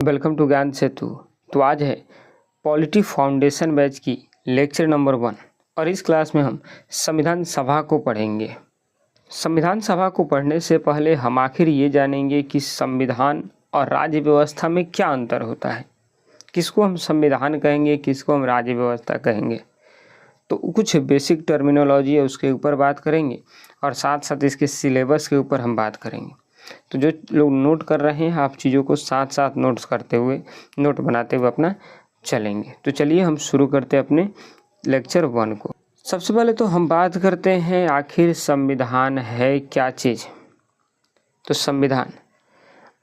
Welcome to ज्ञान सेतु। तो आज है पॉलिटी फाउंडेशन बैच की लेक्चर नंबर 1 और इस क्लास में हम संविधान सभा को पढ़ेंगे। संविधान सभा को पढ़ने से पहले हम आखिर ये जानेंगे कि संविधान और राज्य व्यवस्था में क्या अंतर होता है, किसको हम संविधान कहेंगे, किसको हम राज्य व्यवस्था कहेंगे। तो कुछ बेसिक टर्मिनोलॉजी है उसके ऊपर बात करेंगे और साथ साथ इसके सिलेबस के ऊपर हम बात करेंगे। तो जो लोग नोट कर रहे हैं आप चीज़ों को साथ साथ नोट्स करते हुए, नोट बनाते हुए अपना चलेंगे। तो चलिए हम शुरू करते हैं अपने लेक्चर 1 को। सबसे पहले तो हम बात करते हैं आखिर संविधान है क्या चीज़। तो संविधान,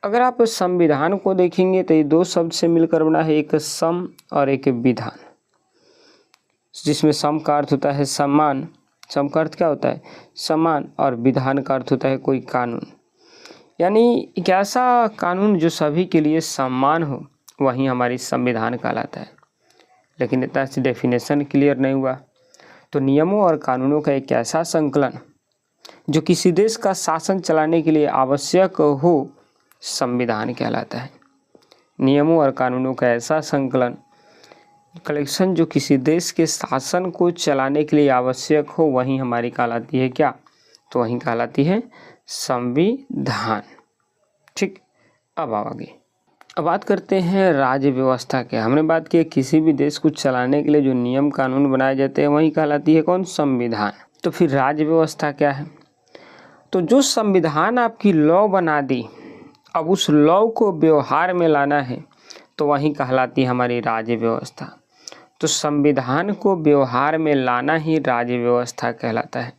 अगर आप संविधान को देखेंगे तो ये दो शब्द से मिलकर बना है, एक सम और एक विधान, जिसमें सम का अर्थ होता है सम्मान, सम का अर्थ क्या होता है सम्मान, और विधान का अर्थ होता है कोई कानून, यानी एक ऐसा कानून जो सभी के लिए सम्मान हो, वही हमारी संविधान कहलाता है। लेकिन इतना सी डेफिनेशन क्लियर नहीं हुआ। तो नियमों और कानूनों का एक ऐसा संकलन जो किसी देश का शासन चलाने के लिए आवश्यक हो, संविधान कहलाता है। नियमों और कानूनों का ऐसा संकलन, कलेक्शन जो किसी देश के शासन को चलाने के लिए आवश्यक हो, वही हमारी कहलाती है क्या, तो वही कहलाती है संविधान। ठीक, अब आगे अब बात करते हैं राज्य व्यवस्था के। हमने बात की किसी भी देश को चलाने के लिए जो नियम कानून बनाए जाते हैं वही कहलाती है कौन, संविधान। तो फिर राज्य व्यवस्था क्या है, तो जो संविधान आपकी लॉ बना दी, अब उस लॉ को व्यवहार में लाना है तो वही कहलाती है हमारी राज्य व्यवस्था। तो संविधान को व्यवहार में लाना ही राज्य व्यवस्था कहलाता है।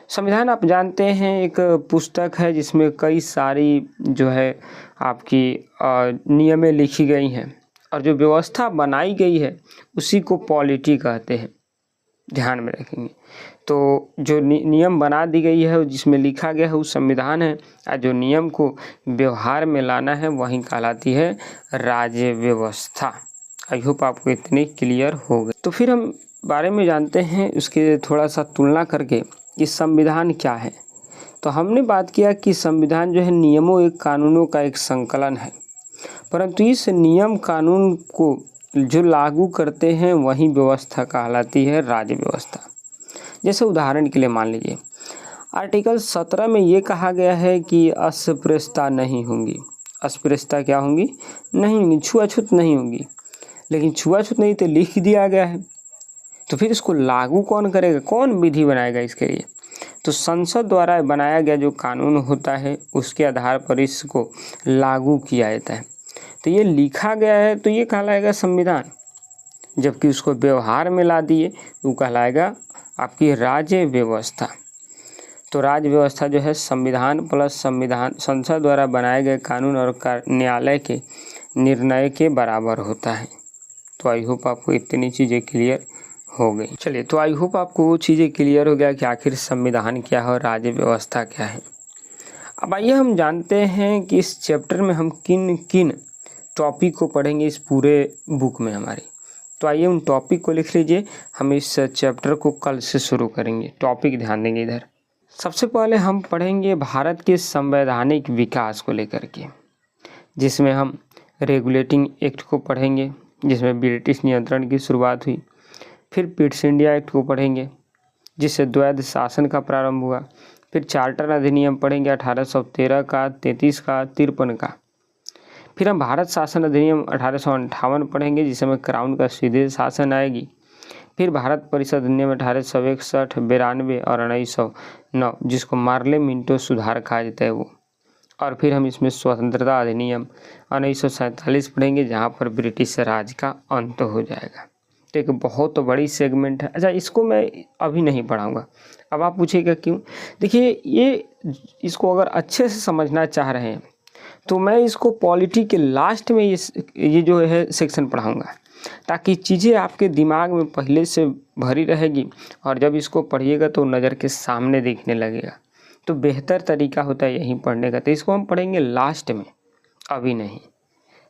संविधान आप जानते हैं एक पुस्तक है जिसमें कई सारी जो है आपकी नियमें लिखी गई हैं और जो व्यवस्था बनाई गई है उसी को पॉलिटी कहते हैं, ध्यान में रखेंगे। तो जो नियम बना दी गई है जिसमें लिखा गया है वो संविधान है, और जो नियम को व्यवहार में लाना है वही कहलाती है राज्य व्यवस्था। आई होप आपको इतनी क्लियर हो गई। तो फिर हम बारे में जानते हैं उसके थोड़ा सा तुलना करके कि संविधान क्या है। तो हमने बात किया कि संविधान जो है नियमों एक कानूनों का एक संकलन है, परंतु इस नियम कानून को जो लागू करते हैं वही व्यवस्था कहलाती है राज्य व्यवस्था। जैसे उदाहरण के लिए मान लीजिए आर्टिकल 17 में ये कहा गया है कि अस्पृश्यता नहीं होगी। अस्पृश्यता क्या होंगी, नहीं होंगी, छुआछूत नहीं होगी। लेकिन छुआछूत नहीं तो लिख दिया गया है, तो फिर इसको लागू कौन करेगा, कौन विधि बनाएगा इसके लिए, तो संसद द्वारा बनाया गया जो कानून होता है उसके आधार पर इसको लागू किया जाता है। तो ये लिखा गया है तो ये कहलाएगा संविधान, जबकि उसको व्यवहार में ला दिए वो कहलाएगा आपकी राज्य व्यवस्था। तो राज्य व्यवस्था जो है संविधान प्लस संविधान संसद द्वारा बनाए गए कानून और न्यायालय के निर्णय के बराबर होता है। तो आई होप आपको इतनी चीज़ें क्लियर हो गई। चलिए, तो आई होप आपको वो चीज़ें क्लियर हो गया कि आखिर संविधान क्या है और राज्य व्यवस्था क्या है। अब आइए हम जानते हैं कि इस चैप्टर में हम किन किन टॉपिक को पढ़ेंगे इस पूरे बुक में हमारी। तो आइए उन टॉपिक को लिख लीजिए, हम इस चैप्टर को कल से शुरू करेंगे। टॉपिक ध्यान देंगे इधर। सबसे पहले हम पढ़ेंगे भारत के संवैधानिक विकास को लेकर के, जिसमें हम रेगुलेटिंग एक्ट को पढ़ेंगे जिसमें ब्रिटिश नियंत्रण की शुरुआत हुई। फिर पिट्स इंडिया एक्ट को पढ़ेंगे जिससे द्वैध शासन का प्रारंभ हुआ। फिर चार्टर अधिनियम पढ़ेंगे 1813 का, 33 का, 53 का। फिर हम भारत शासन अधिनियम 1858 पढ़ेंगे जिसमें क्राउन का सीधे शासन आएगी। फिर भारत परिषद अधिनियम 1861, 92 और 1909 जिसको मार्ले मिंटो सुधार कहा जाता है वो। और फिर हम इसमें स्वतंत्रता अधिनियम 1947 पढ़ेंगे जहाँ पर ब्रिटिश राज का अंत हो जाएगा। तो एक बहुत बड़ी सेगमेंट है। अच्छा, इसको मैं अभी नहीं पढ़ाऊँगा। अब आप पूछिएगा क्यों। देखिए, ये इसको अगर अच्छे से समझना चाह रहे हैं तो मैं इसको पॉलिटी के लास्ट में ये जो है सेक्शन पढ़ाऊँगा, ताकि चीज़ें आपके दिमाग में पहले से भरी रहेगी और जब इसको पढ़िएगा तो नज़र के सामने दिखने लगेगा। तो बेहतर तरीका होता है यहीं पढ़ने का। तो इसको हम पढ़ेंगे लास्ट में, अभी नहीं।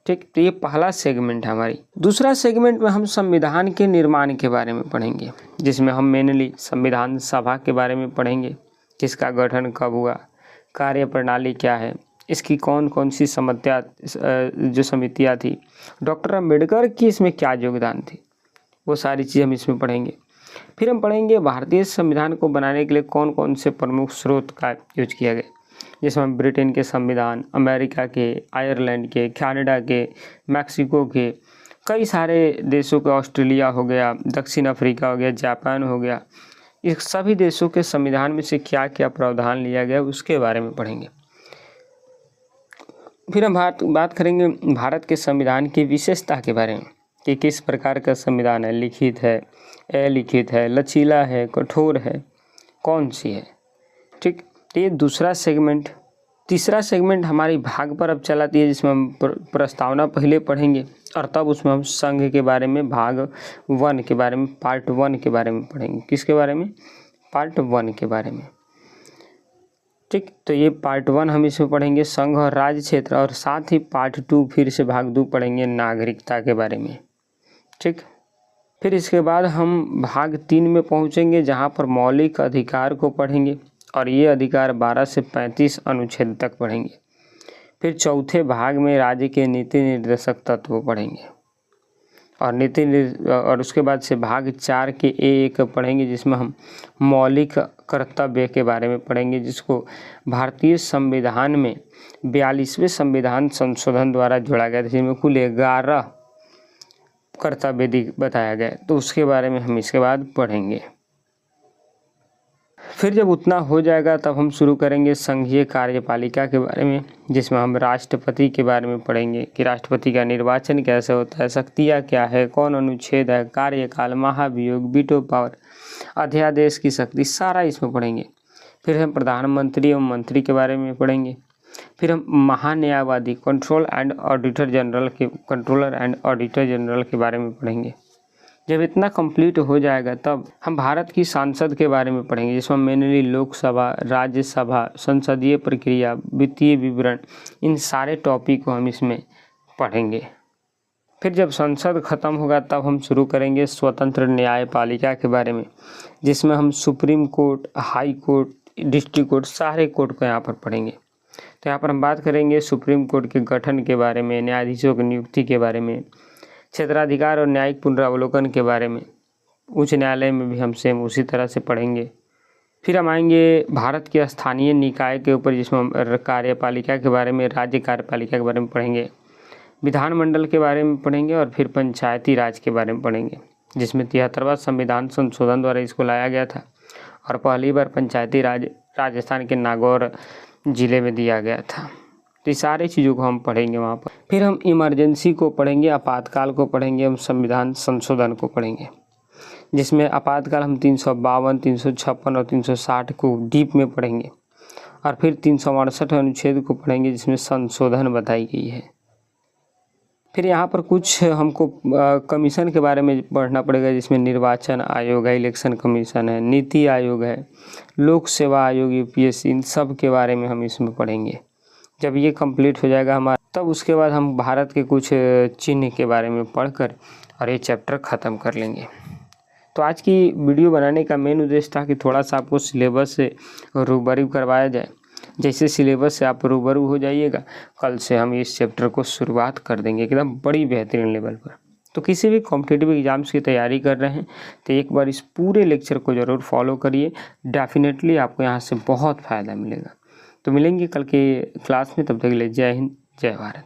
ठीक, तो ये पहला सेगमेंट है हमारी। दूसरा सेगमेंट में हम संविधान के निर्माण के बारे में पढ़ेंगे, जिसमें हम मेनली संविधान सभा के बारे में पढ़ेंगे, किसका गठन कब हुआ, कार्यप्रणाली क्या है, इसकी कौन कौन सी जो समितियाँ थी, डॉक्टर अम्बेडकर की इसमें क्या योगदान थी, वो सारी चीज़ हम इसमें पढ़ेंगे। फिर हम पढ़ेंगे भारतीय संविधान को बनाने के लिए कौन कौन से प्रमुख स्रोत का यूज किया गया, जिसमें हम ब्रिटेन के संविधान, अमेरिका के, आयरलैंड के, कनाडा के, मैक्सिको के, कई सारे देशों के, ऑस्ट्रेलिया हो गया, दक्षिण अफ्रीका हो गया, जापान हो गया, इस सभी देशों के संविधान में से क्या क्या प्रावधान लिया गया उसके बारे में पढ़ेंगे। फिर हम बात करेंगे भारत के संविधान की विशेषता के बारे में कि किस प्रकार का संविधान है, लिखित है, अलिखित है, लचीला है, कठोर है, कौन सी है। ठीक, तो ये दूसरा सेगमेंट। तीसरा सेगमेंट हमारी भाग पर अब चलाती है, जिसमें हम प्रस्तावना पहले पढ़ेंगे और तब उसमें हम संघ के बारे में, भाग 1 के बारे में, पार्ट 1 के बारे में पढ़ेंगे। किसके बारे में? पार्ट 1 के बारे में। ठीक, तो ये पार्ट 1 हम इसमें पढ़ेंगे संघ और राज्य क्षेत्र, और साथ ही पार्ट 2 फिर से भाग 2 पढ़ेंगे नागरिकता के बारे में। ठीक, फिर इसके बाद हम भाग 3 में पहुंचेंगे, जहां पर मौलिक अधिकार को पढ़ेंगे और ये अधिकार 12 से 35 अनुच्छेद तक पढ़ेंगे। फिर चौथे भाग में राज्य के नीति निर्देशक तत्व पढ़ेंगे और उसके बाद से भाग 4 के एक पढ़ेंगे, जिसमें हम मौलिक कर्तव्य के बारे में पढ़ेंगे, जिसको भारतीय संविधान में 42वें संविधान संशोधन द्वारा जोड़ा गया था, जिसमें कुल 11 कर्तव्य बताया गया, तो उसके बारे में हम इसके बाद पढ़ेंगे। फिर जब उतना हो जाएगा तब हम शुरू करेंगे संघीय कार्यपालिका के बारे में, जिसमें हम राष्ट्रपति के बारे में पढ़ेंगे कि राष्ट्रपति का निर्वाचन कैसे होता है, शक्तियाँ क्या है, कौन अनुच्छेद है, कार्यकाल, महाभियोग, वीटो पावर, अध्यादेश की शक्ति, सारा इसमें पढ़ेंगे। फिर हम प्रधानमंत्री एवं मंत्री के बारे में पढ़ेंगे। फिर हम महान्यायवादी कंट्रोलर एंड ऑडिटर जनरल के बारे में पढ़ेंगे। जब इतना कंप्लीट हो जाएगा तब हम भारत की सांसद के बारे में पढ़ेंगे, जिसमें मेनली लोकसभा, राज्यसभा, संसदीय प्रक्रिया, वित्तीय विवरण, इन सारे टॉपिक को हम इसमें पढ़ेंगे। फिर जब संसद खत्म होगा तब हम शुरू करेंगे स्वतंत्र न्यायपालिका के बारे में, जिसमें हम supreme court, high court, district court, सारे कोर्ट को यहाँ पर पढ़ेंगे। तो यहाँ पर हम बात करेंगे सुप्रीम कोर्ट के गठन के बारे में, न्यायाधीशों की नियुक्ति के बारे में, क्षेत्राधिकार और न्यायिक पुनरावलोकन के बारे में। उच्च न्यायालय में भी हम सेम उसी तरह से पढ़ेंगे। फिर हम आएंगे भारत के स्थानीय निकाय के ऊपर, जिसमें हम कार्यपालिका के बारे में, राज्य कार्यपालिका के बारे में पढ़ेंगे, विधानमंडल के बारे में पढ़ेंगे और फिर पंचायती राज के बारे में पढ़ेंगे, जिसमें 73वां संविधान संशोधन द्वारा इसको लाया गया था और पहली बार पंचायती राज राजस्थान के नागौर जिले में दिया गया था। तो ये सारी चीज़ों को हम पढ़ेंगे वहाँ पर। फिर हम इमरजेंसी को पढ़ेंगे, आपातकाल को पढ़ेंगे, हम संविधान संशोधन को पढ़ेंगे, जिसमें आपातकाल हम 352, 356 और 360 को डीप में पढ़ेंगे और फिर 368 अनुच्छेद को पढ़ेंगे, जिसमें संशोधन बताई गई है। फिर यहाँ पर कुछ हमको कमीशन के बारे में पढ़ना पड़ेगा, जिसमें निर्वाचन आयोग है, इलेक्शन कमीशन है, नीति आयोग है, लोक सेवा आयोग, यूपीएससी, इन सब के बारे में हम इसमें पढ़ेंगे। जब ये कंप्लीट हो जाएगा हमारा, तब उसके बाद हम भारत के कुछ चिन्ह के बारे में पढ़कर और ये चैप्टर ख़त्म कर लेंगे। तो आज की वीडियो बनाने का मेन उद्देश्य था कि थोड़ा सा आपको सिलेबस से रूबरू करवाया जाए। जैसे सिलेबस से आप रूबरू हो जाइएगा, कल से हम इस चैप्टर को शुरुआत कर देंगे एकदम बड़ी बेहतरीन लेवल पर। तो किसी भी कॉम्पिटिटिव एग्जाम्स की तैयारी कर रहे हैं तो एक बार इस पूरे लेक्चर को ज़रूर फॉलो करिए, डेफिनेटली आपको यहाँ से बहुत फ़ायदा मिलेगा। तो मिलेंगे कल के क्लास में, तब तक के लिए जय हिंद, जय भारत।